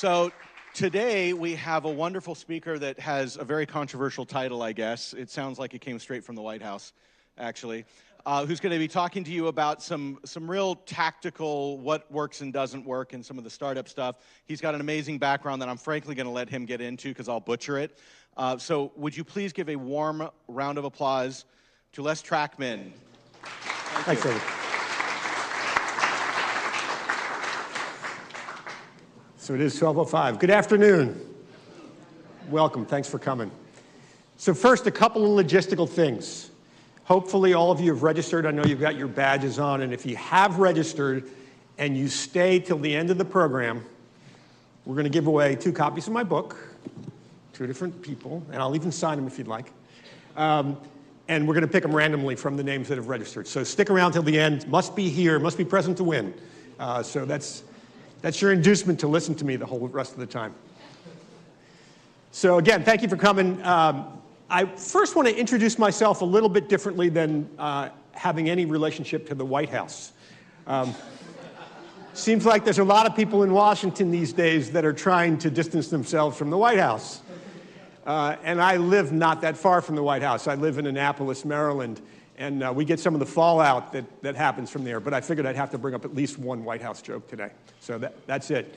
So today we have a wonderful speaker that has a very controversial title, I guess. It sounds like it came straight from the White House, actually, who's going to be talking to you about some real tactical what works and doesn't work and some of the startup stuff. He's got an amazing background that I'm frankly going to let him get into because I'll butcher it. So would you please give a warm round of applause to Les Trachtman. Thanks, David. So it is 12:05. Good afternoon. Welcome. Thanks for coming. So first, a couple of logistical things. Hopefully all of you have registered. I know you've got your badges on, and if you have registered and you stay till the end of the program, we're going to give away 2 copies of my book, 2 different people, and I'll even sign them if you'd like. And we're going to pick them randomly from the names that have registered. So stick around till the end. Must be here, must be present to win. So that's your inducement to listen to me the whole rest of the time. So again, thank you for coming. I first want to introduce myself a little bit differently than having any relationship to the White House. Seems like there's a lot of people in Washington these days that are trying to distance themselves from the White House. And I live not that far from the White House. I live in Annapolis, Maryland, and we get some of the fallout that happens from there. But I figured I'd have to bring up at least one White House joke today. So that's it.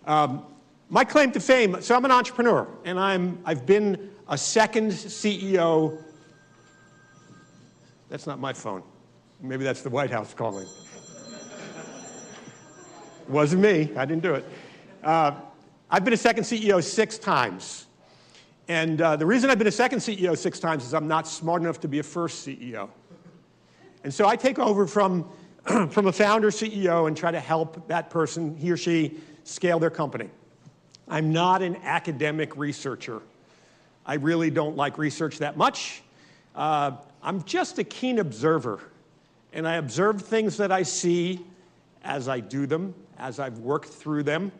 My claim to fame, so I'm an entrepreneur, and I've been a second CEO. That's not my phone. Maybe that's the White House calling. Wasn't me. I didn't do it. I've been a second CEO 6 times. And the reason I've been a second CEO 6 times is I'm not smart enough to be a first CEO. And so I take over from a founder CEO and try to help that person, he or she, scale their company. I'm not an academic researcher. I really don't like research that much. I'm just a keen observer. And I observe things that I see as I do them, as I've worked through them.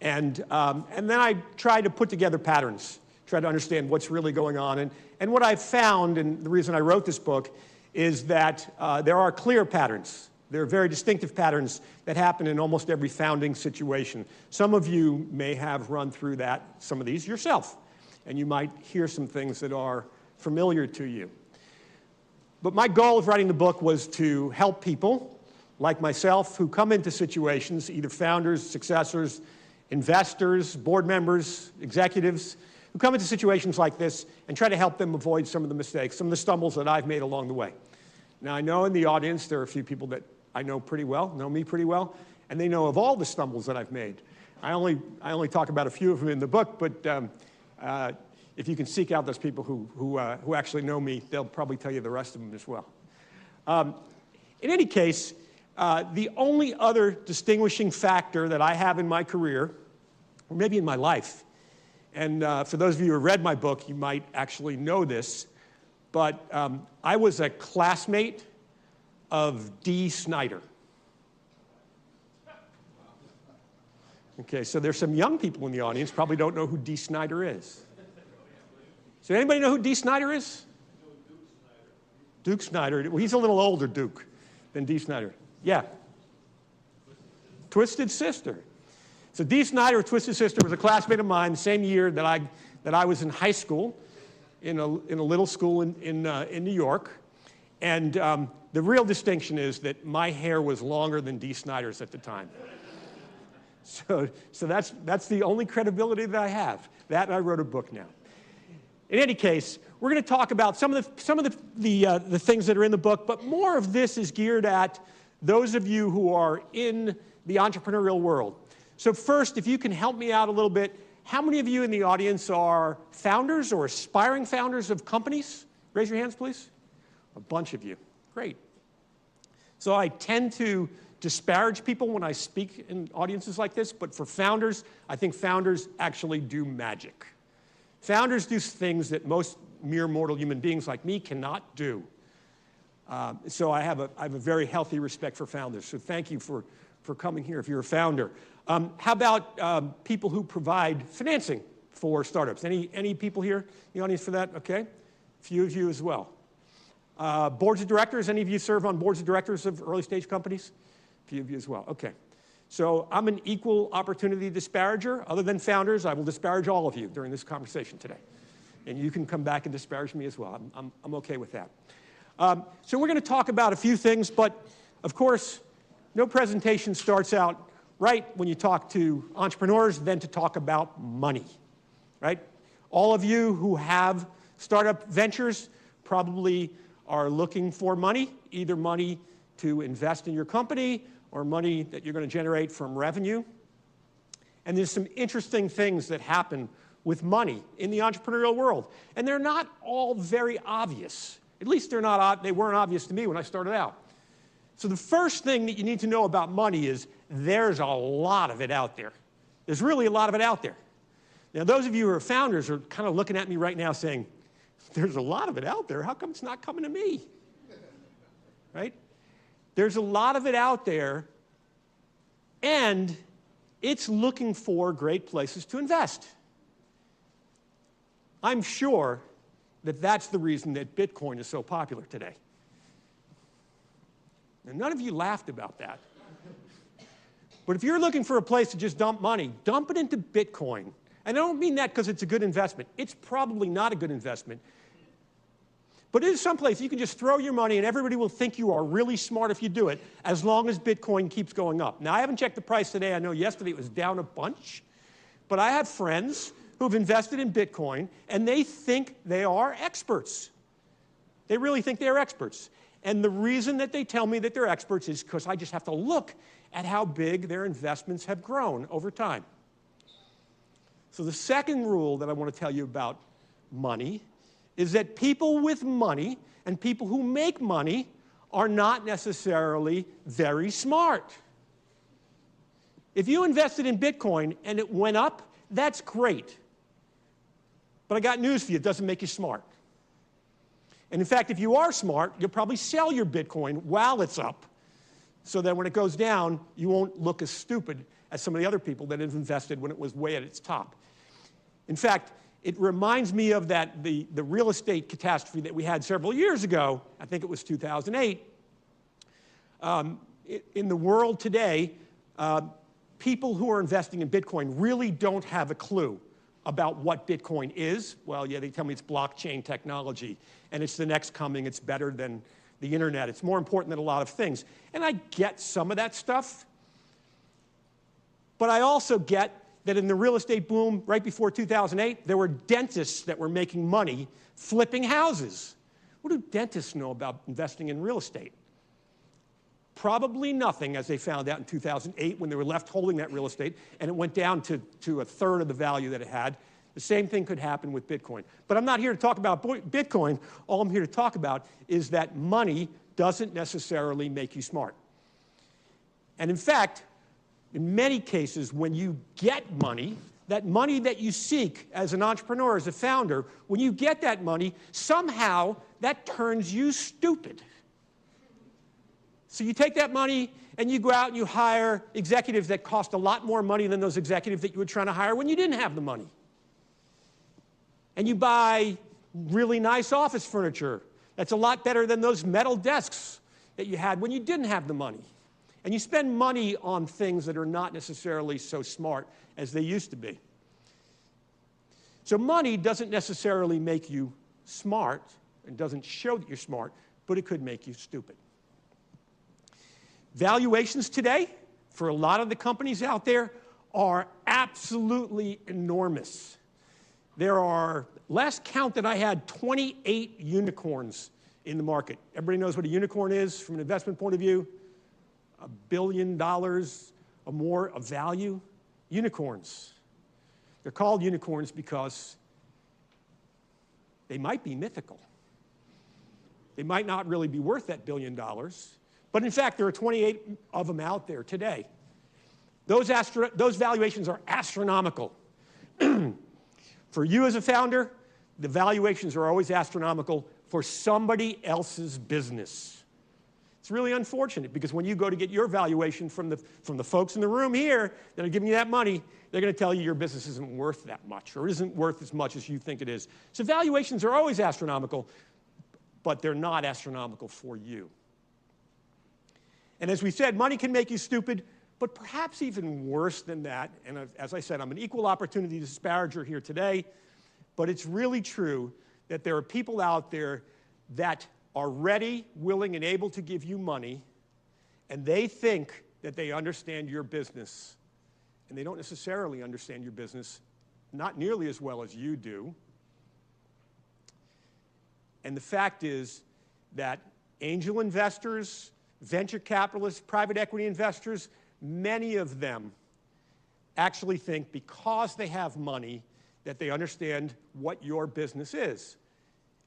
And then I try to put together patterns, try to understand what's really going on. And what I've found, and the reason I wrote this book, is that there are clear patterns. There are very distinctive patterns that happen in almost every founding situation. Some of you may have run through some of these yourself, and you might hear some things that are familiar to you. But my goal of writing the book was to help people like myself who come into situations, either founders, successors, investors, board members, executives, who come into situations like this and try to help them avoid some of the mistakes, some of the stumbles that I've made along the way. Now, I know in the audience there are a few people that I know pretty well, know me pretty well, and they know of all the stumbles that I've made. I only talk about a few of them in the book, but if you can seek out those people who actually know me, they'll probably tell you the rest of them as well. In any case, the only other distinguishing factor that I have in my career, or maybe in my life, and for those of you who have read my book, you might actually know this, but I was a classmate of Dee Snider. Okay, so there's some young people in the audience probably don't know who Dee Snider is. So anybody know who Dee Snider is? Duke Snider. Well, he's a little older Duke than Dee Snider. Yeah. Twisted Sister. So Dee Snider, Twisted Sister, was a classmate of mine the same year that I was in high school, in a little school in New York. And the real distinction is that my hair was longer than Dee Snider's at the time. So that's the only credibility that I have. That and I wrote a book now. In any case, we're going to talk about some of the things that are in the book, but more of this is geared at those of you who are in the entrepreneurial world. So first, if you can help me out a little bit, how many of you in the audience are founders or aspiring founders of companies? Raise your hands, please. A bunch of you. Great. So I tend to disparage people when I speak in audiences like this, but for founders, I think founders actually do magic. Founders do things that most mere mortal human beings like me cannot do. So I have a very healthy respect for founders. So thank you for coming here if you're a founder. How about people who provide financing for startups? Any people here in the audience for that? Okay. A few of you as well. Boards of directors, any of you serve on boards of directors of early stage companies? A few of you as well. Okay. So I'm an equal opportunity disparager. Other than founders, I will disparage all of you during this conversation today. And you can come back and disparage me as well. I'm okay with that. So we're going to talk about a few things, but of course, no presentation starts out right when you talk to entrepreneurs than to talk about money, right? All of you who have startup ventures probably are looking for money, either money to invest in your company or money that you're going to generate from revenue. And there's some interesting things that happen with money in the entrepreneurial world. And they're not all very obvious. At least they weren't obvious to me when I started out. So the first thing that you need to know about money is there's a lot of it out there. There's really a lot of it out there. Now, those of you who are founders are kind of looking at me right now saying, there's a lot of it out there. How come it's not coming to me? Right? There's a lot of it out there, and it's looking for great places to invest. I'm sure that that's the reason that Bitcoin is so popular today. And none of you laughed about that. But if you're looking for a place to just dump money, dump it into Bitcoin. And I don't mean that because it's a good investment. It's probably not a good investment. But it is someplace you can just throw your money and everybody will think you are really smart if you do it, as long as Bitcoin keeps going up. Now, I haven't checked the price today. I know yesterday it was down a bunch. But I have friends who've invested in Bitcoin, and they think they are experts. They really think they're experts. And the reason that they tell me that they're experts is because I just have to look at how big their investments have grown over time. So the second rule that I want to tell you about money is that people with money and people who make money are not necessarily very smart. If you invested in Bitcoin and it went up, that's great. But I got news for you, it doesn't make you smart. And in fact, if you are smart, you'll probably sell your Bitcoin while it's up, so that when it goes down, you won't look as stupid as some of the other people that have invested when it was way at its top. In fact, it reminds me of the real estate catastrophe that we had several years ago. I think it was 2008. In the world today, people who are investing in Bitcoin really don't have a clue about what Bitcoin is. Well, yeah, they tell me it's blockchain technology, and it's the next coming. It's better than the internet. It's more important than a lot of things. And I get some of that stuff. But I also get that in the real estate boom right before 2008, there were dentists that were making money flipping houses. What do dentists know about investing in real estate? Probably nothing, as they found out in 2008 when they were left holding that real estate and it went down to a third of the value that it had. The same thing could happen with Bitcoin. But I'm not here to talk about Bitcoin. All I'm here to talk about is that money doesn't necessarily make you smart. And in fact, in many cases, when you get money, that money that you seek as an entrepreneur, as a founder, when you get that money, somehow that turns you stupid. So you take that money and you go out and you hire executives that cost a lot more money than those executives that you were trying to hire when you didn't have the money. And you buy really nice office furniture that's a lot better than those metal desks that you had when you didn't have the money. And you spend money on things that are not necessarily so smart as they used to be. So money doesn't necessarily make you smart and doesn't show that you're smart, but it could make you stupid. Valuations today, for a lot of the companies out there, are absolutely enormous. There are, last count that I had, 28 unicorns in the market. Everybody knows what a unicorn is from an investment point of view? $1 billion or more of value. Unicorns. They're called unicorns because they might be mythical. They might not really be worth that $1 billion. But in fact, there are 28 of them out there today. Those valuations are astronomical. For you as a founder, the valuations are always astronomical for somebody else's business. It's really unfortunate because when you go to get your valuation from the folks in the room here that are giving you that money, they're going to tell you your business isn't worth that much or isn't worth as much as you think it is. So valuations are always astronomical, but they're not astronomical for you. And as we said, money can make you stupid, But perhaps even worse than that, and as I said, I'm an equal opportunity disparager here today, but it's really true that there are people out there that are ready, willing, and able to give you money, and they think that they understand your business, and they don't necessarily understand your business, not nearly as well as you do. And the fact is that angel investors, venture capitalists, private equity investors, many of them actually think because they have money that they understand what your business is.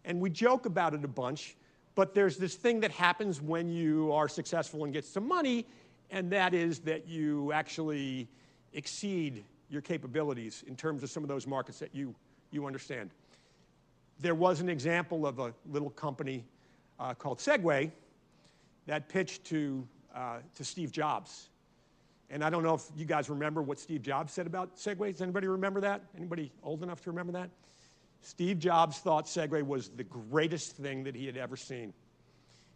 And we joke about it a bunch, but there's this thing that happens when you are successful and get some money, and that is that you actually exceed your capabilities in terms of some of those markets that you understand. There was an example of a little company called Segway that pitched to Steve Jobs. And I don't know if you guys remember what Steve Jobs said about Segway. Does anybody remember that? Anybody old enough to remember that? Steve Jobs thought Segway was the greatest thing that he had ever seen.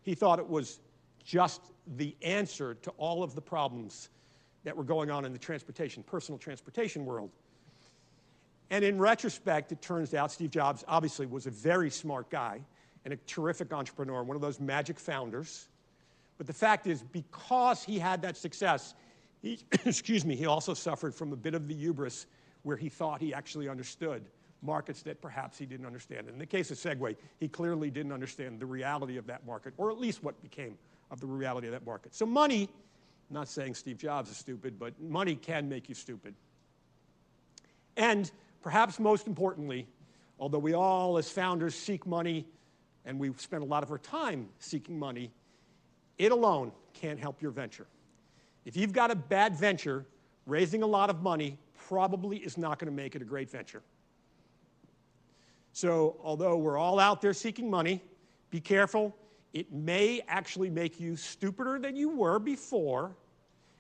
He thought it was just the answer to all of the problems that were going on in the personal transportation world. And in retrospect, it turns out Steve Jobs obviously was a very smart guy and a terrific entrepreneur, one of those magic founders. But the fact is, because he had that success, he also suffered from a bit of the hubris where he thought he actually understood markets that perhaps he didn't understand. In the case of Segway, he clearly didn't understand the reality of that market, or at least what became of the reality of that market. So money, I'm not saying Steve Jobs is stupid, but money can make you stupid. And perhaps most importantly, although we all as founders seek money, and we spend a lot of our time seeking money, it alone can't help your venture. If you've got a bad venture, raising a lot of money probably is not going to make it a great venture. So although we're all out there seeking money, be careful. It may actually make you stupider than you were before,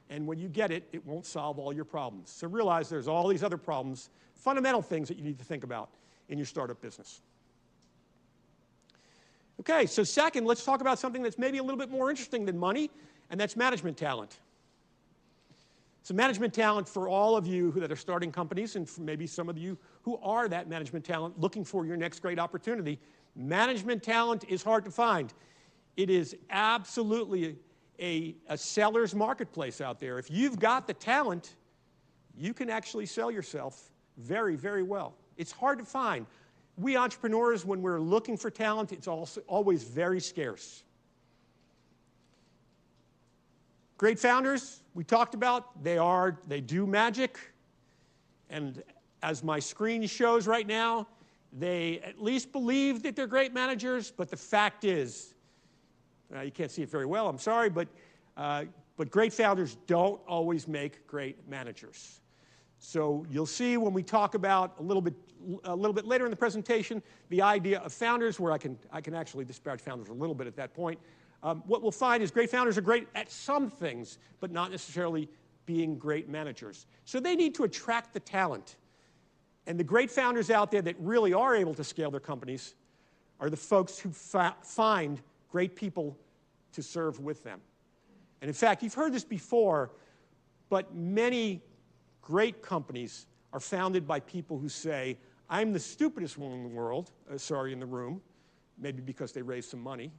and when you get it, it won't solve all your problems. So realize there's all these other problems, fundamental things that you need to think about in your startup business. Okay, so second, let's talk about something that's maybe a little bit more interesting than money, and that's management talent. So management talent for all of you that are starting companies, and for maybe some of you who are that management talent looking for your next great opportunity, management talent is hard to find. It is absolutely a seller's marketplace out there. If you've got the talent, you can actually sell yourself very, very well. It's hard to find. We entrepreneurs, when we're looking for talent, it's also always very scarce. Great founders, we talked about, they do magic. And as my screen shows right now, they at least believe that they're great managers, but the fact is, you can't see it very well, I'm sorry, but great founders don't always make great managers. So you'll see when we talk about a little bit later in the presentation, the idea of founders, where I can actually disparage founders a little bit at that point. What we'll find is great founders are great at some things, but not necessarily being great managers. So they need to attract the talent. And the great founders out there that really are able to scale their companies are the folks who find great people to serve with them. And in fact, you've heard this before, but many great companies are founded by people who say, I'm the stupidest one in the world, in the room, maybe because they raised some money,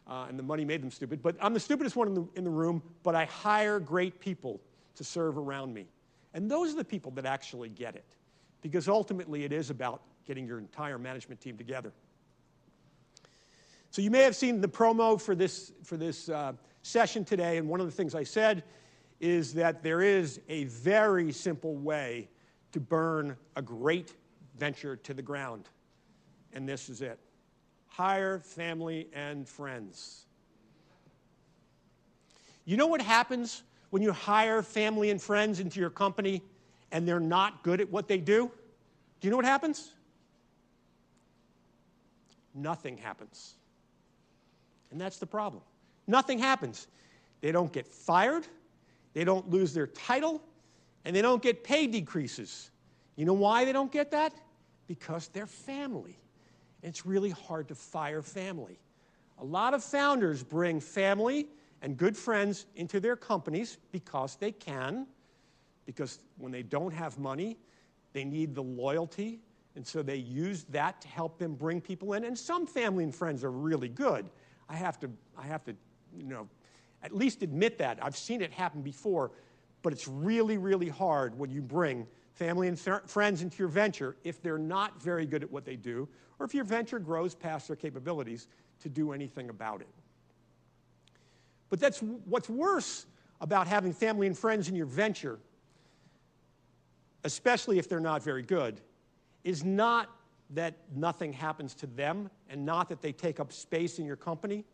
and the money made them stupid, but I'm the stupidest one in the room, but I hire great people to serve around me. And those are the people that actually get it, because ultimately it is about getting your entire management team together. So you may have seen the promo for this session today, and one of the things I said is that there is a very simple way to burn a great venture to the ground, and this is it. Hire family and friends. You know what happens when you hire family and friends into your company and they're not good at what they do? Do you know what happens? Nothing happens. And that's the problem. Nothing happens. They don't get fired, they don't lose their title, and they don't get pay decreases. You know why they don't get that? Because they're family. It's really hard to fire family. A lot of founders bring family and good friends into their companies because they can, because when they don't have money, they need the loyalty, and so they use that to help them bring people in. And some family and friends are really good. I have to, at least admit that. I've seen it happen before, but it's really, really hard when you bring family and friends into your venture if they're not very good at what they do, or if your venture grows past their capabilities to do anything about it. But that's what's worse about having family and friends in your venture, especially if they're not very good, is not that nothing happens to them and not that they take up space in your company.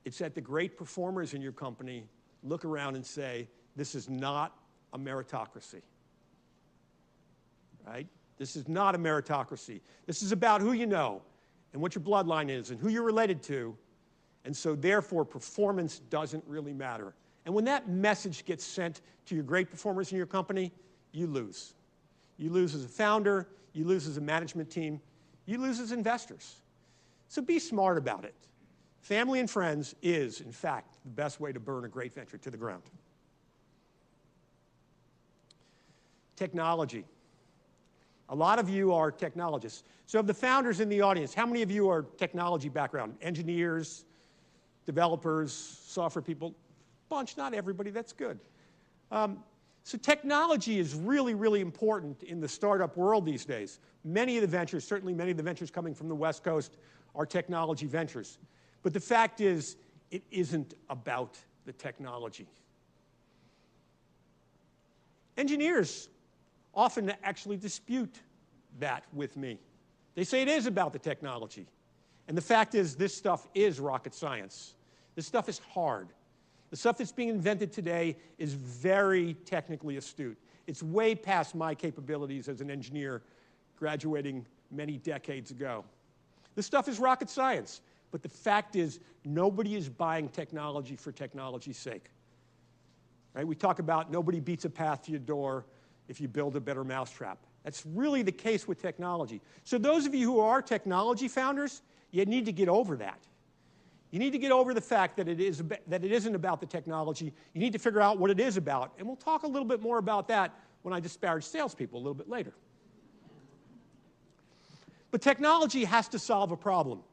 It's that the great performers in your company look around and say, this is not a meritocracy. Right? This is not a meritocracy. This is about who you know and what your bloodline is and who you're related to. And so therefore, performance doesn't really matter. And when that message gets sent to your great performers in your company, you lose. You lose as a founder, you lose as a management team, you lose as investors. So be smart about it. Family and friends is, in fact, the best way to burn a great venture to the ground. Technology. A lot of you are technologists. So of the founders in the audience, how many of you are technology background? Engineers, developers, software people? Bunch, not everybody, that's good. So technology is really, really important in the startup world these days. Many of the ventures, certainly many of the ventures coming from the West Coast, are technology ventures. But the fact is, it isn't about the technology. Engineers often actually dispute that with me. They say it is about the technology. And the fact is, this stuff is rocket science. This stuff is hard. The stuff that's being invented today is very technically astute. It's way past my capabilities as an engineer graduating many decades ago. This stuff is rocket science. But the fact is, nobody is buying technology for technology's sake. Right? We talk about nobody beats a path to your door if you build a better mousetrap. That's really the case with technology. So those of you who are technology founders, you need to get over that. You need to get over the fact that it isn't about the technology. You need to figure out what it is about. And we'll talk a little bit more about that when I disparage salespeople a little bit later. But technology has to solve a problem.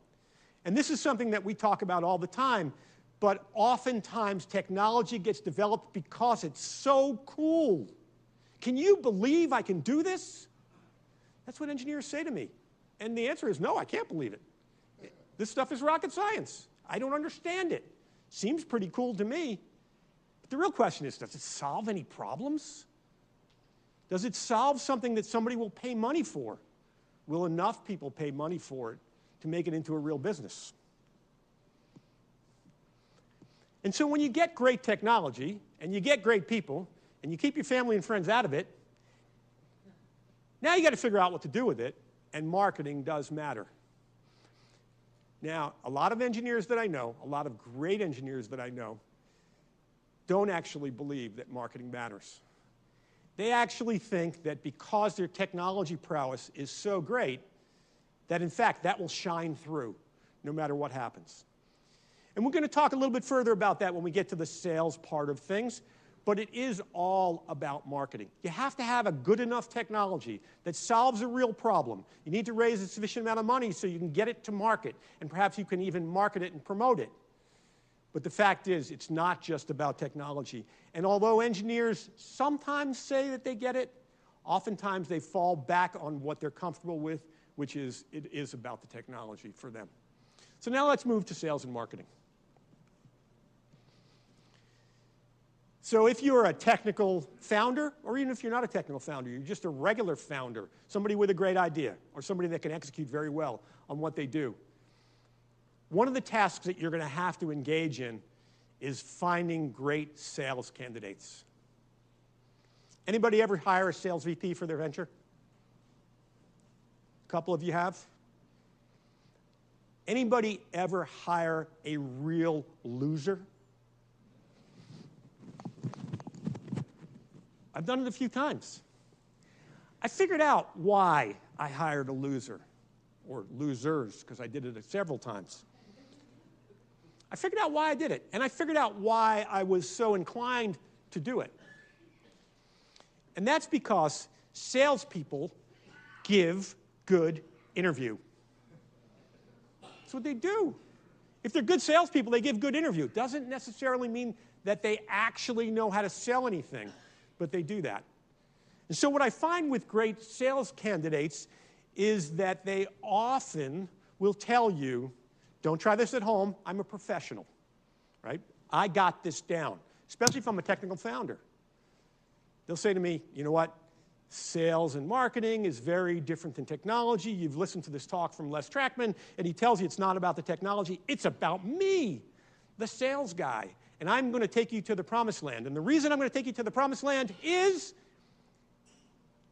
And this is something that we talk about all the time, but oftentimes technology gets developed because it's so cool. Can you believe I can do this? That's what engineers say to me. And the answer is no, I can't believe it. This stuff is rocket science. I don't understand it. Seems pretty cool to me. But the real question is, does it solve any problems? Does it solve something that somebody will pay money for? Will enough people pay money for it to make it into a real business? And so when you get great technology, and you get great people, and you keep your family and friends out of it, now you got to figure out what to do with it, and marketing does matter. Now, a lot of engineers that I know, a lot of great engineers that I know, don't actually believe that marketing matters. They actually think that because their technology prowess is so great, that in fact, that will shine through no matter what happens. And we're going to talk a little bit further about that when we get to the sales part of things, but it is all about marketing. You have to have a good enough technology that solves a real problem. You need to raise a sufficient amount of money so you can get it to market, and perhaps you can even market it and promote it. But the fact is, it's not just about technology. And although engineers sometimes say that they get it, oftentimes they fall back on what they're comfortable with, which is it is about the technology for them. So now let's move to sales and marketing. So if you're a technical founder, or even if you're not a technical founder, you're just a regular founder, somebody with a great idea, or somebody that can execute very well on what they do, one of the tasks that you're going to have to engage in is finding great sales candidates. Anybody ever hire a sales VP for their venture? A couple of you have. Anybody ever hire a real loser? I've done it a few times. I figured out why I hired a loser, or losers, because I did it several times. I figured out why I did it, and I figured out why I was so inclined to do it. And that's because salespeople give good interview. That's what they do. If they're good salespeople, they give good interview. Doesn't necessarily mean that they actually know how to sell anything, but they do that. And so what I find with great sales candidates is that they often will tell you, don't try this at home, I'm a professional, right? I got this down, especially if I'm a technical founder. They'll say to me, you know what? Sales and marketing is very different than technology. You've listened to this talk from Trachtman, and he tells you it's not about the technology. It's about me, the sales guy. And I'm going to take you to the promised land. And the reason I'm going to take you to the promised land is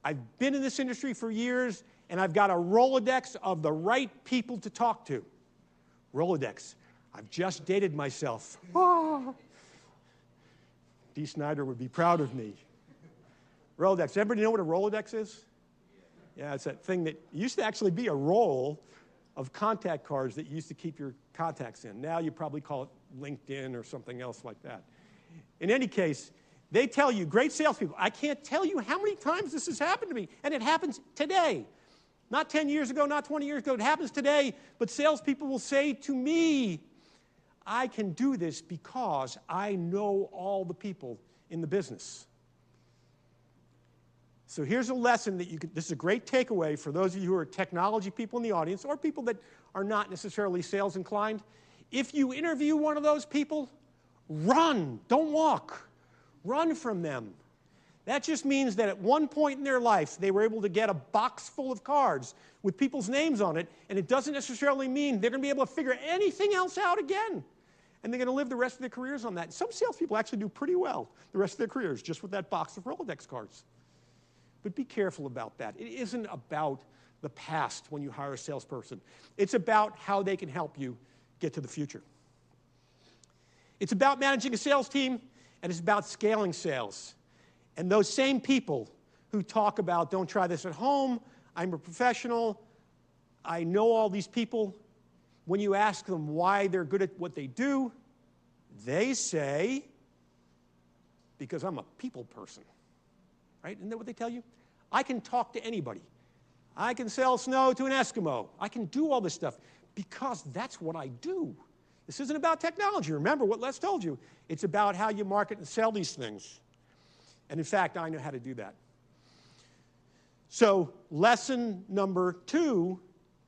I've been in this industry for years, and I've got a Rolodex of the right people to talk to. Rolodex. I've just dated myself. Ah. Dee Snider would be proud of me. Rolodex. Everybody know what a Rolodex is? Yeah, it's that thing that used to actually be a roll of contact cards that you used to keep your contacts in. Now you probably call it LinkedIn or something else like that. In any case, they tell you, great salespeople, I can't tell you how many times this has happened to me, and it happens today. Not 10 years ago, not 20 years ago, it happens today, but salespeople will say to me, I can do this because I know all the people in the business. So here's a lesson that this is a great takeaway for those of you who are technology people in the audience or people that are not necessarily sales inclined. If you interview one of those people, run, don't walk. Run from them. That just means that at one point in their life, they were able to get a box full of cards with people's names on it, and it doesn't necessarily mean they're going to be able to figure anything else out again. And they're going to live the rest of their careers on that. Some salespeople actually do pretty well the rest of their careers just with that box of Rolodex cards. But be careful about that. It isn't about the past when you hire a salesperson. It's about how they can help you get to the future. It's about managing a sales team, and it's about scaling sales. And those same people who talk about, don't try this at home, I'm a professional, I know all these people, when you ask them why they're good at what they do, they say, because I'm a people person. Right? Isn't that what they tell you? I can talk to anybody. I can sell snow to an Eskimo. I can do all this stuff because that's what I do. This isn't about technology. Remember what Les told you. It's about how you market and sell these things. And in fact, I know how to do that. So lesson number 2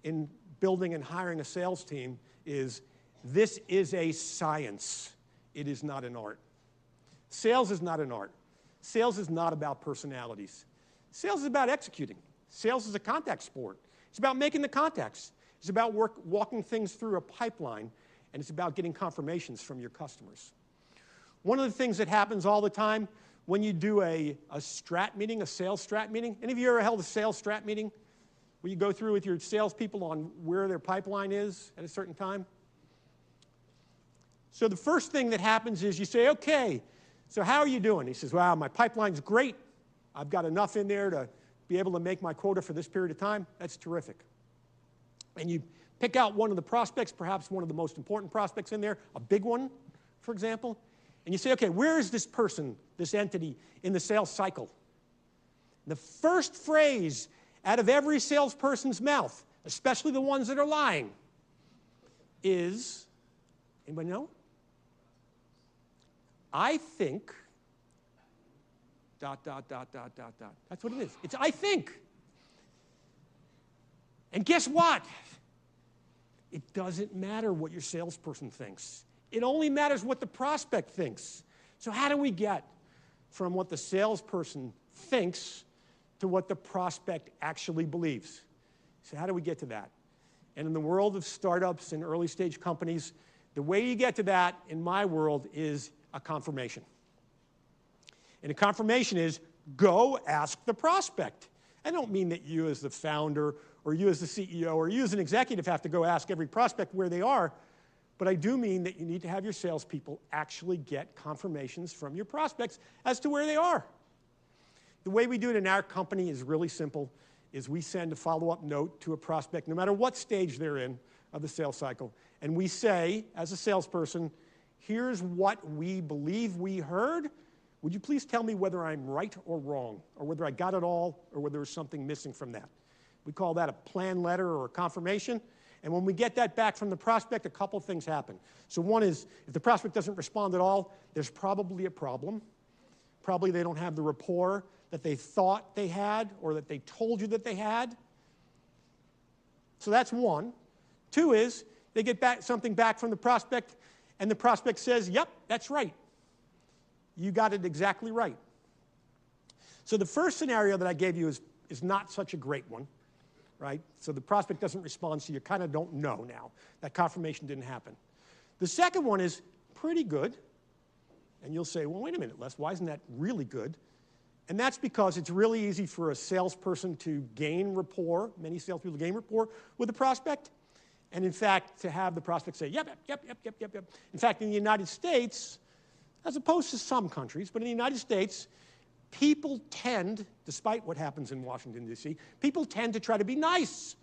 in building and hiring a sales team is this is a science. It is not an art. Sales is not an art. Sales is not about personalities. Sales is about executing. Sales is a contact sport. It's about making the contacts. It's about walking things through a pipeline, and it's about getting confirmations from your customers. One of the things that happens all the time when you do a strat meeting, a sales strat meeting, any of you ever held a sales strat meeting where you go through with your salespeople on where their pipeline is at a certain time? So the first thing that happens is you say, okay, so how are you doing? He says, wow, my pipeline's great. I've got enough in there to be able to make my quota for this period of time. That's terrific. And you pick out one of the prospects, perhaps one of the most important prospects in there, a big one, for example, and you say, okay, where is this person, this entity, in the sales cycle? The first phrase out of every salesperson's mouth, especially the ones that are lying, is, anybody know? I think, ... That's what it is. It's I think. And guess what? It doesn't matter what your salesperson thinks. It only matters what the prospect thinks. So how do we get from what the salesperson thinks to what the prospect actually believes? So how do we get to that? And in the world of startups and early stage companies, the way you get to that, in my world, is a confirmation. And a confirmation is, go ask the prospect. I don't mean that you as the founder or you as the CEO or you as an executive have to go ask every prospect where they are, but I do mean that you need to have your salespeople actually get confirmations from your prospects as to where they are. The way we do it in our company is really simple, is we send a follow-up note to a prospect, no matter what stage they're in, of the sales cycle. And we say, as a salesperson, here's what we believe we heard. Would you please tell me whether I'm right or wrong, or whether I got it all, or whether there's something missing from that? We call that a plan letter or a confirmation. And when we get that back from the prospect, a couple things happen. So one is, if the prospect doesn't respond at all, there's probably a problem. Probably they don't have the rapport that they thought they had or that they told you that they had. So that's one. Two is, they get something back from the prospect, and the prospect says, yep, that's right. You got it exactly right. So the first scenario that I gave you is not such a great one, right? So the prospect doesn't respond, so you kind of don't know now. That confirmation didn't happen. The second one is pretty good. And you'll say, well, wait a minute, Les, why isn't that really good? And that's because it's really easy for a salesperson to gain rapport, many salespeople gain rapport with the prospect, and in fact, to have the prospect say, yep. In fact, in the United States, as opposed to some countries, but in the United States, people tend, despite what happens in Washington, D.C., people tend to try to be nice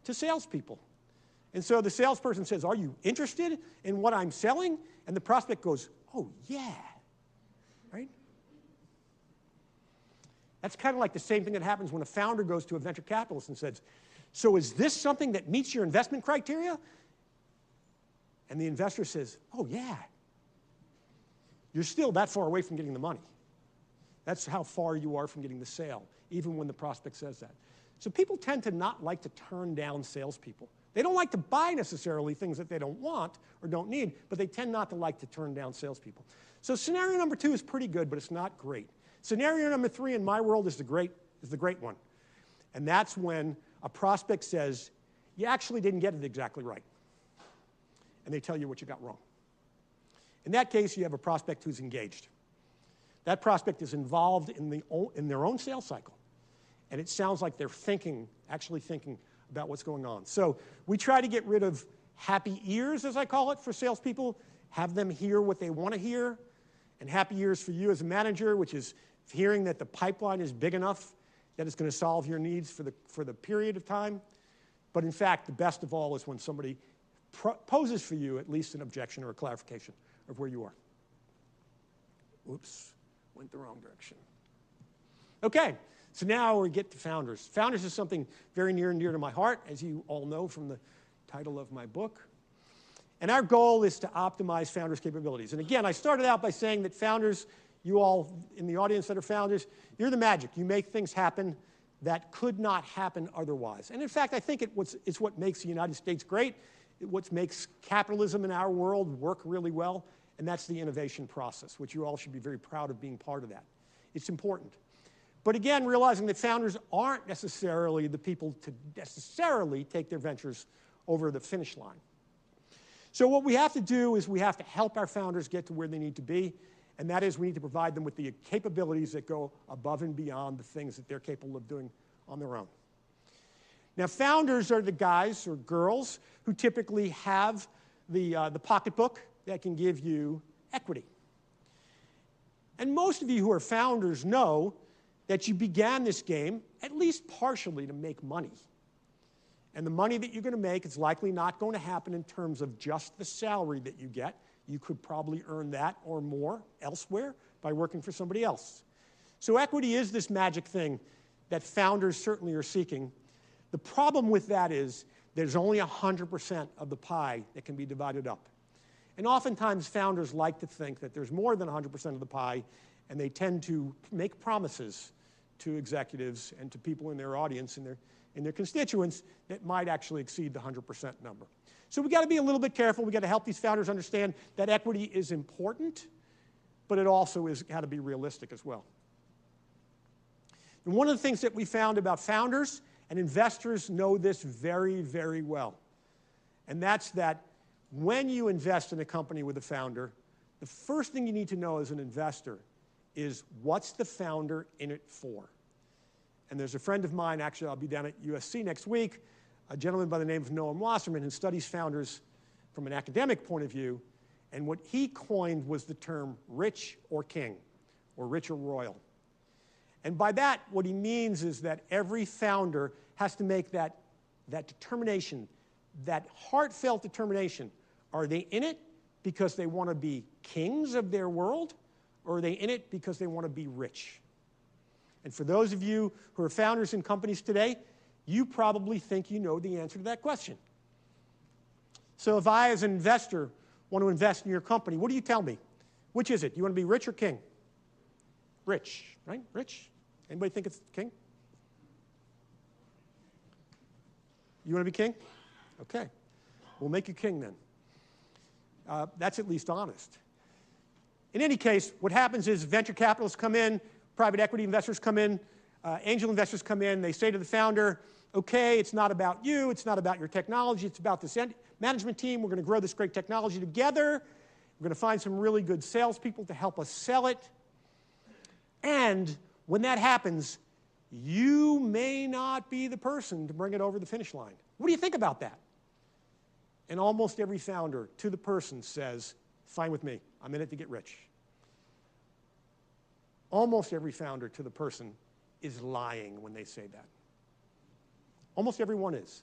to salespeople. And so the salesperson says, are you interested in what I'm selling? And the prospect goes, oh, yeah, right? That's kind of like the same thing that happens when a founder goes to a venture capitalist and says, so is this something that meets your investment criteria? And the investor says, oh, yeah. You're still that far away from getting the money. That's how far you are from getting the sale, even when the prospect says that. So people tend to not like to turn down salespeople. They don't like to buy necessarily things that they don't want or don't need, but they tend not to like to turn down salespeople. So scenario number 2 is pretty good, but it's not great. Scenario number 3 in my world is the great one. And that's when a prospect says, you actually didn't get it exactly right. And they tell you what you got wrong. In that case, you have a prospect who's engaged. That prospect is involved in their own sales cycle. And it sounds like they're actually thinking about what's going on. So we try to get rid of happy ears, as I call it, for salespeople, have them hear what they want to hear, and happy ears for you as a manager, which is hearing that the pipeline is big enough that it's going to solve your needs for the period of time. But in fact, the best of all is when somebody poses for you at least an objection or a clarification of where you are. Oops, went the wrong direction. Okay, so now we get to founders. Founders is something very near and dear to my heart, as you all know from the title of my book. And our goal is to optimize founders' capabilities. And again, I started out by saying that founders, you all in the audience that are founders, you're the magic. You make things happen that could not happen otherwise. And in fact, I think it's what makes the United States great. What makes capitalism in our world work really well, and that's the innovation process, which you all should be very proud of being part of that. It's important. But again, realizing that founders aren't necessarily the people to necessarily take their ventures over the finish line. So what we have to do is we have to help our founders get to where they need to be, and that is we need to provide them with the capabilities that go above and beyond the things that they're capable of doing on their own. Now, founders are the guys or girls who typically have the pocketbook that can give you equity. And most of you who are founders know that you began this game at least partially to make money. And the money that you're going to make is likely not going to happen in terms of just the salary that you get. You could probably earn that or more elsewhere by working for somebody else. So equity is this magic thing that founders certainly are seeking. The problem with that is there's only 100% of the pie that can be divided up. And oftentimes founders like to think that there's more than 100% of the pie, and they tend to make promises to executives and to people in their audience and their constituents that might actually exceed the 100% number. So we've got to be a little bit careful. We've got to help these founders understand that equity is important, but it also has got to be realistic as well. And one of the things that we found about founders, and investors know this very, very well, and that's that when you invest in a company with a founder, the first thing you need to know as an investor is what's the founder in it for? And there's a friend of mine, actually I'll be down at USC next week, a gentleman by the name of Noam Wasserman, who studies founders from an academic point of view, and what he coined was the term rich or king, or rich or royal. And by that, what he means is that every founder has to make that determination that heartfelt determination, are they in it because they want to be kings of their world, or are they in it because they want to be rich? And for those of you who are founders in companies today, you probably think you know the answer to that question. So if I, as an investor, want to invest in your company, what do you tell me? Which is it? You want to be rich or king? Rich, right? Rich? Anybody think it's king? You want to be king? Okay. We'll make you king then. That's at least honest. In any case, what happens is venture capitalists come in, private equity investors come in, angel investors come in, they say to the founder, okay, it's not about you, it's not about your technology, it's about this management team, we're going to grow this great technology together, we're going to find some really good salespeople to help us sell it, and when that happens, you may not be the person to bring it over the finish line. What do you think about that? And almost every founder to the person says, fine with me, I'm in it to get rich. Almost every founder to the person is lying when they say that. Almost everyone is.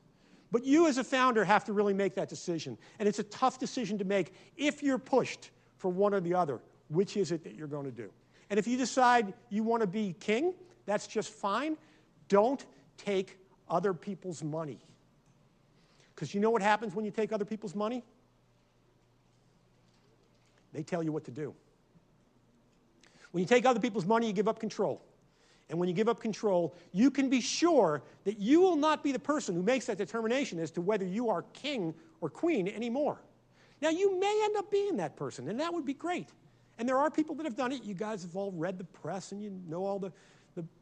But you as a founder have to really make that decision. And it's a tough decision to make if you're pushed for one or the other. Which is it that you're going to do? And if you decide you want to be king, that's just fine. Don't take other people's money. Because you know what happens when you take other people's money? They tell you what to do. When you take other people's money, you give up control. And when you give up control, you can be sure that you will not be the person who makes that determination as to whether you are king or queen anymore. Now, you may end up being that person, and that would be great. And there are people that have done it. You guys have all read the press, and you know all the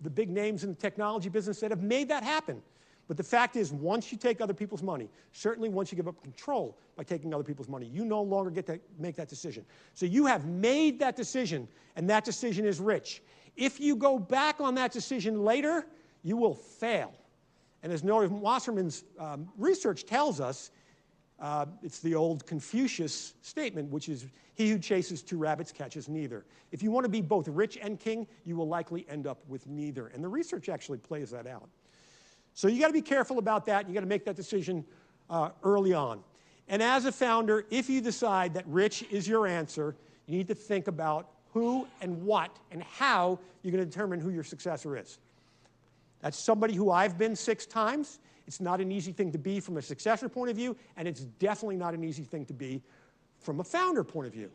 big names in the technology business that have made that happen. But the fact is, once you take other people's money, certainly once you give up control by taking other people's money, you no longer get to make that decision. So you have made that decision, and that decision is rich. If you go back on that decision later, you will fail. And as Norman Wasserman's research tells us, it's the old Confucius statement, which is, he who chases two rabbits catches neither. If you want to be both rich and king, you will likely end up with neither. And the research actually plays that out. So you got to be careful about that. You got to make that decision early on. And as a founder, if you decide that rich is your answer, you need to think about who and what and how you're going to determine who your successor is. That's somebody who I've been 6 times. It's not an easy thing to be from a successor point of view, and it's definitely not an easy thing to be from a founder point of view.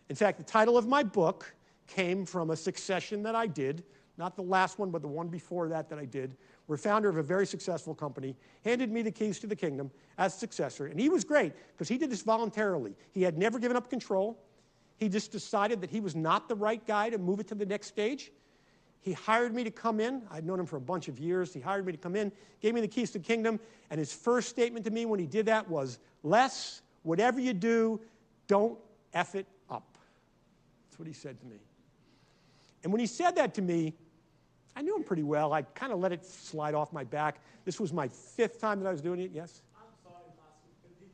In fact, the title of my book came from a succession that I did, not the last one, but the one before that I did, where a founder of a very successful company handed me the keys to the kingdom as successor. And he was great because he did this voluntarily. He had never given up control. He just decided that he was not the right guy to move it to the next stage. He hired me to come in. I'd known him for a bunch of years. He hired me to come in, gave me the keys to the kingdom, and his first statement to me when he did that was, Les, whatever you do, don't F it up. That's what he said to me. And when he said that to me, I knew him pretty well. I kind of let it slide off my back. This was my 5th time that I was doing it. Yes? I'm sorry, Pastor, but did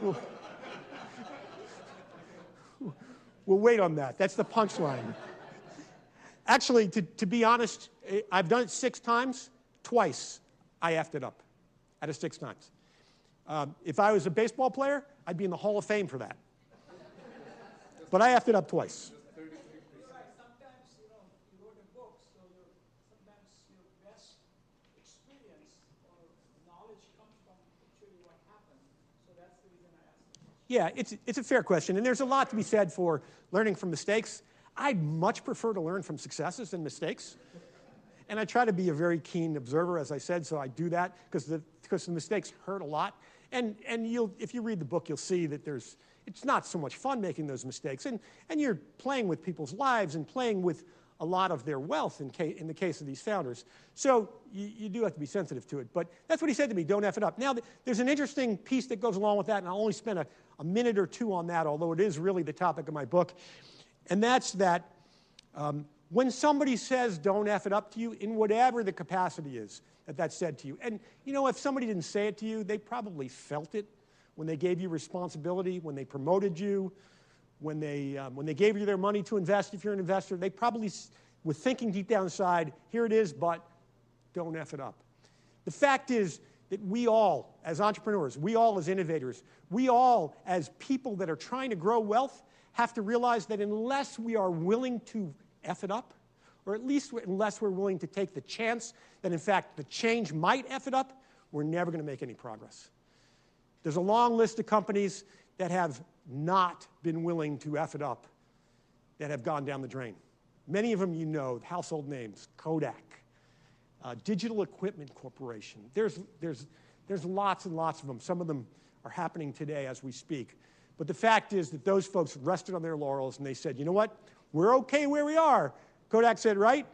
you? We'll wait on that. That's the punchline. Actually, to be honest, I've done it 6 times. Twice, I effed it up out of 6 times. If I was a baseball player, I'd be in the Hall of Fame for that. But I effed it up twice. Yeah, it's a fair question, and there's a lot to be said for learning from mistakes. I'd much prefer to learn from successes than mistakes, and I try to be a very keen observer, as I said, so I do that because the mistakes hurt a lot. And if you read the book, you'll see that it's not so much fun making those mistakes, and you're playing with people's lives and playing with a lot of their wealth in the case of these founders. So you do have to be sensitive to it. But that's what he said to me, don't F it up. Now, there's an interesting piece that goes along with that, and I'll only spend a minute or 2 on that, although it is really the topic of my book. And that's that when somebody says don't F it up to you, in whatever the capacity is that's said to you, and you know, if somebody didn't say it to you, they probably felt it when they gave you responsibility, when they promoted you, when they gave you their money to invest, if you're an investor, they probably were thinking deep down inside, here it is, but don't F it up. The fact is, that we all, as entrepreneurs, we all as innovators, we all as people that are trying to grow wealth, have to realize that unless we are willing to F it up, or at least unless we're willing to take the chance that, in fact, the change might F it up, we're never going to make any progress. There's a long list of companies that have not been willing to F it up, that have gone down the drain. Many of them you know, household names, Kodak, Digital Equipment Corporation. There's lots and lots of them. Some of them are happening today as we speak. But the fact is that those folks rested on their laurels and they said, you know what, we're okay where we are. Kodak said, right,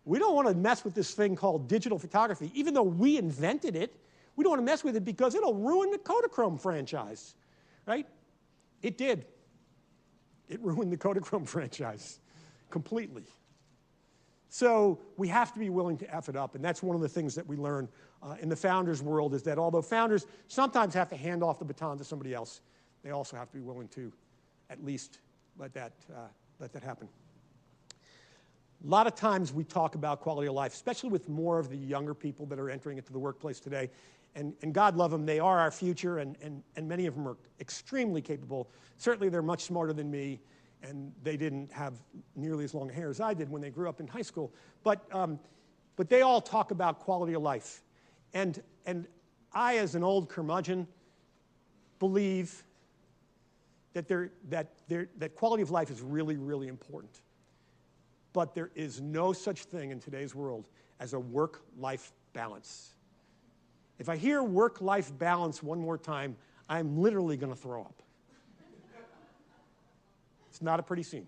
we don't want to mess with this thing called digital photography. Even though we invented it, we don't want to mess with it because it'll ruin the Kodachrome franchise, right? It did. It ruined the Kodachrome franchise completely. So we have to be willing to F it up, and that's one of the things that we learn in the founders world, is that although founders sometimes have to hand off the baton to somebody else, they also have to be willing to at least let that happen. A lot of times we talk about quality of life, especially with more of the younger people that are entering into the workplace today. And God love them, they are our future, and many of them are extremely capable. Certainly they're much smarter than me, and they didn't have nearly as long hair as I did when they grew up in high school. But they all talk about quality of life. And I, as an old curmudgeon, believe that quality of life is really, really important. But there is no such thing in today's world as a work-life balance. If I hear work-life balance one more time, I'm literally going to throw up. It's not a pretty scene.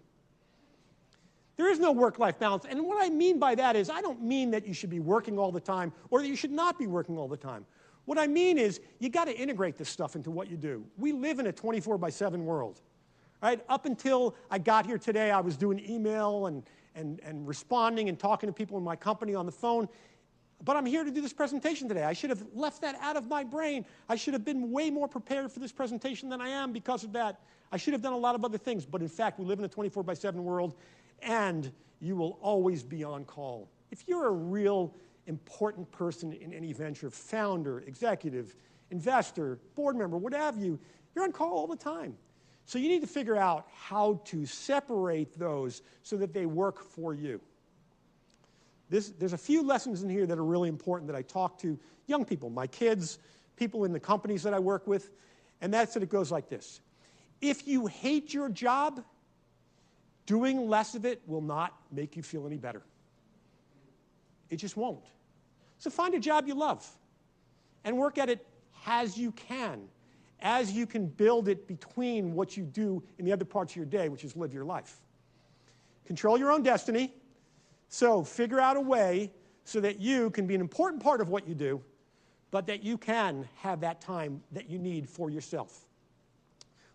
There is no work-life balance. And what I mean by that is I don't mean that you should be working all the time or that you should not be working all the time. What I mean is you got to integrate this stuff into what you do. We live in a 24/7 world. Right? Up until I got here today, I was doing email and responding and talking to people in my company on the phone. But I'm here to do this presentation today. I should have left that out of my brain. I should have been way more prepared for this presentation than I am because of that. I should have done a lot of other things. But in fact, we live in a 24/7 world, and you will always be on call. If you're a real important person in any venture, founder, executive, investor, board member, what have you, you're on call all the time. So you need to figure out how to separate those so that they work for you. There's a few lessons in here that are really important that I talk to young people, my kids, people in the companies that I work with, and that's that it goes like this. If you hate your job, doing less of it will not make you feel any better. It just won't. So find a job you love and work at it as you can build it between what you do in the other parts of your day, which is live your life. Control your own destiny. So figure out a way so that you can be an important part of what you do, but that you can have that time that you need for yourself.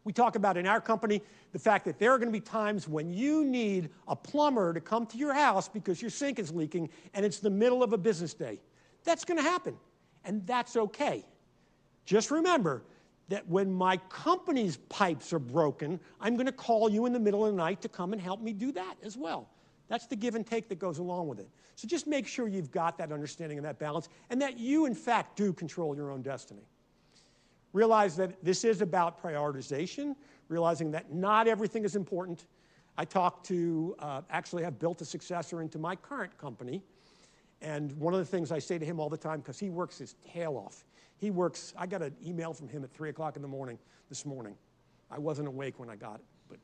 We talk about in our company the fact that there are going to be times when you need a plumber to come to your house because your sink is leaking and it's the middle of a business day. That's going to happen, and that's okay. Just remember that when my company's pipes are broken, I'm going to call you in the middle of the night to come and help me do that as well. That's the give and take that goes along with it. So just make sure you've got that understanding and that balance, and that you, in fact, do control your own destiny. Realize that this is about prioritization, realizing that not everything is important. I actually have built a successor into my current company, and one of the things I say to him all the time, because he works his tail off, I got an email from him at 3 o'clock in the morning this morning. I wasn't awake when I got it, but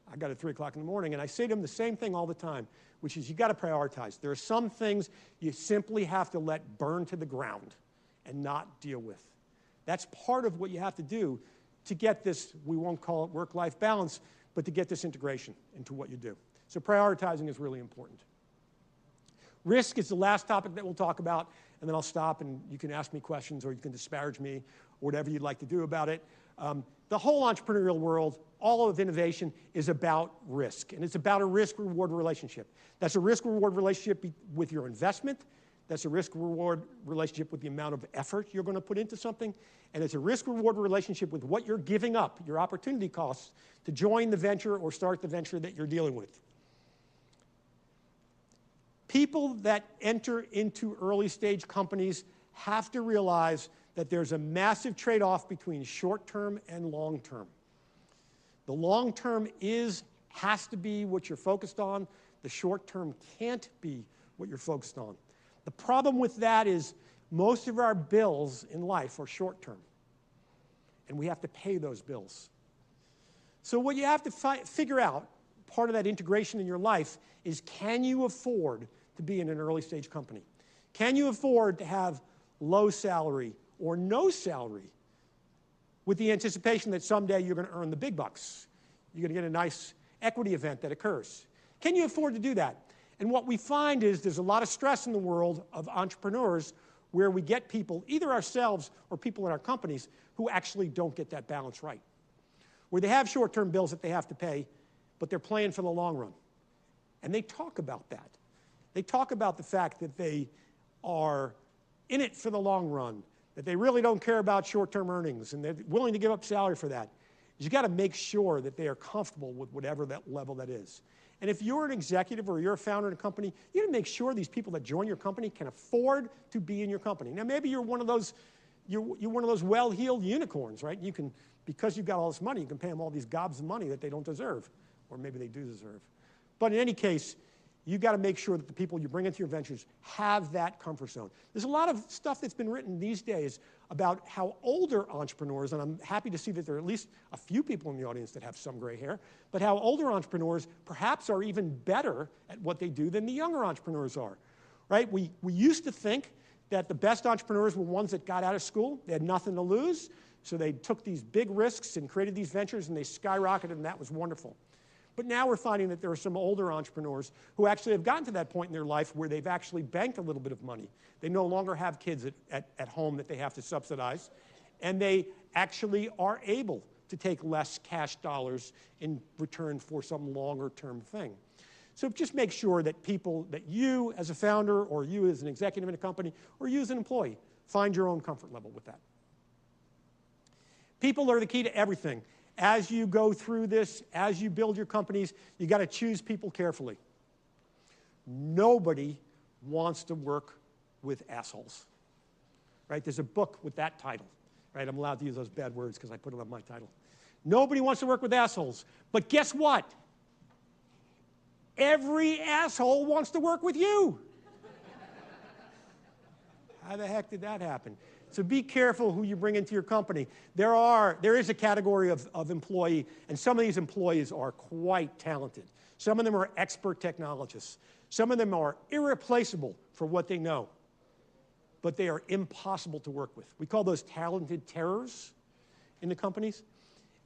I got it at 3 o'clock in the morning, and I say to him the same thing all the time, which is you got to prioritize. There are some things you simply have to let burn to the ground and not deal with. That's part of what you have to do to get this, we won't call it work-life balance, but to get this integration into what you do. So prioritizing is really important. Risk is the last topic that we'll talk about, and then I'll stop and you can ask me questions or you can disparage me or whatever you'd like to do about it. The whole entrepreneurial world, all of innovation is about risk, and it's about a risk-reward relationship. That's a risk-reward relationship with your investment. That's a risk-reward relationship with the amount of effort you're going to put into something, and it's a risk-reward relationship with what you're giving up, your opportunity costs, to join the venture or start the venture that you're dealing with. People that enter into early-stage companies have to realize that there's a massive trade-off between short-term and long-term. The long-term has to be what you're focused on. The short-term can't be what you're focused on. The problem with that is most of our bills in life are short-term, and we have to pay those bills. So what you have to figure out, part of that integration in your life, is can you afford to be in an early-stage company? Can you afford to have low salary or no salary with the anticipation that someday you're going to earn the big bucks? You're going to get a nice equity event that occurs. Can you afford to do that? And what we find is there's a lot of stress in the world of entrepreneurs where we get people, either ourselves or people in our companies, who actually don't get that balance right. Where they have short-term bills that they have to pay, but they're playing for the long run. And they talk about that. They talk about the fact that they are in it for the long run, that they really don't care about short-term earnings, and they're willing to give up salary for that. You've got to make sure that they are comfortable with whatever that level that is. And if you're an executive or you're a founder in a company, you got to make sure these people that join your company can afford to be in your company. Now, maybe you're one of those, you're one of those well-heeled unicorns, right? You can, because you've got all this money, you can pay them all these gobs of money that they don't deserve, or maybe they do deserve. But in any case, you've got to make sure that the people you bring into your ventures have that comfort zone. There's a lot of stuff that's been written these days about how older entrepreneurs, and I'm happy to see that there are at least a few people in the audience that have some gray hair, but how older entrepreneurs perhaps are even better at what they do than the younger entrepreneurs are, right? We used to think that the best entrepreneurs were ones that got out of school, they had nothing to lose, so they took these big risks and created these ventures and they skyrocketed, and that was wonderful. But now we're finding that there are some older entrepreneurs who actually have gotten to that point in their life where they've actually banked a little bit of money. They no longer have kids at home that they have to subsidize, and they actually are able to take less cash dollars in return for some longer-term thing. So just make sure that people, that you as a founder or you as an executive in a company or you as an employee, find your own comfort level with that. People are the key to everything. As you go through this, as you build your companies, you got to choose people carefully. Nobody wants to work with assholes, right? There's a book with that title, right? I'm allowed to use those bad words because I put it on my title. Nobody wants to work with assholes. But guess what? Every asshole wants to work with you. How the heck did that happen? So be careful who you bring into your company. There is a category of employee, and some of these employees are quite talented. Some of them are expert technologists. Some of them are irreplaceable for what they know, but they are impossible to work with. We call those talented terrors in the companies.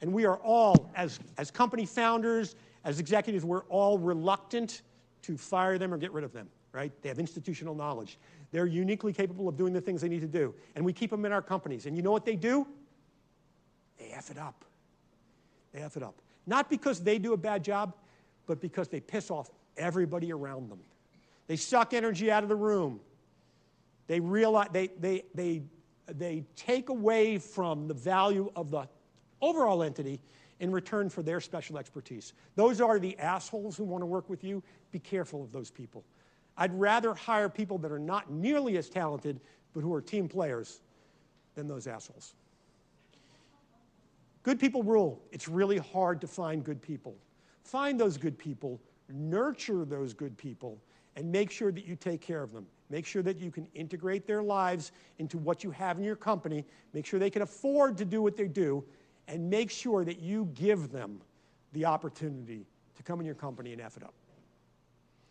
And we are all, as company founders, as executives, we're all reluctant to fire them or get rid of them, right? They have institutional knowledge. They're uniquely capable of doing the things they need to do. And we keep them in our companies. And you know what they do? They F it up. They F it up. Not because they do a bad job, but because they piss off everybody around them. They suck energy out of the room. They realize, they take away from the value of the overall entity in return for their special expertise. Those are the assholes who want to work with you. Be careful of those people. I'd rather hire people that are not nearly as talented, but who are team players, than those assholes. Good people rule. It's really hard to find good people. Find those good people, nurture those good people, and make sure that you take care of them. Make sure that you can integrate their lives into what you have in your company. Make sure they can afford to do what they do, and make sure that you give them the opportunity to come in your company and F it up.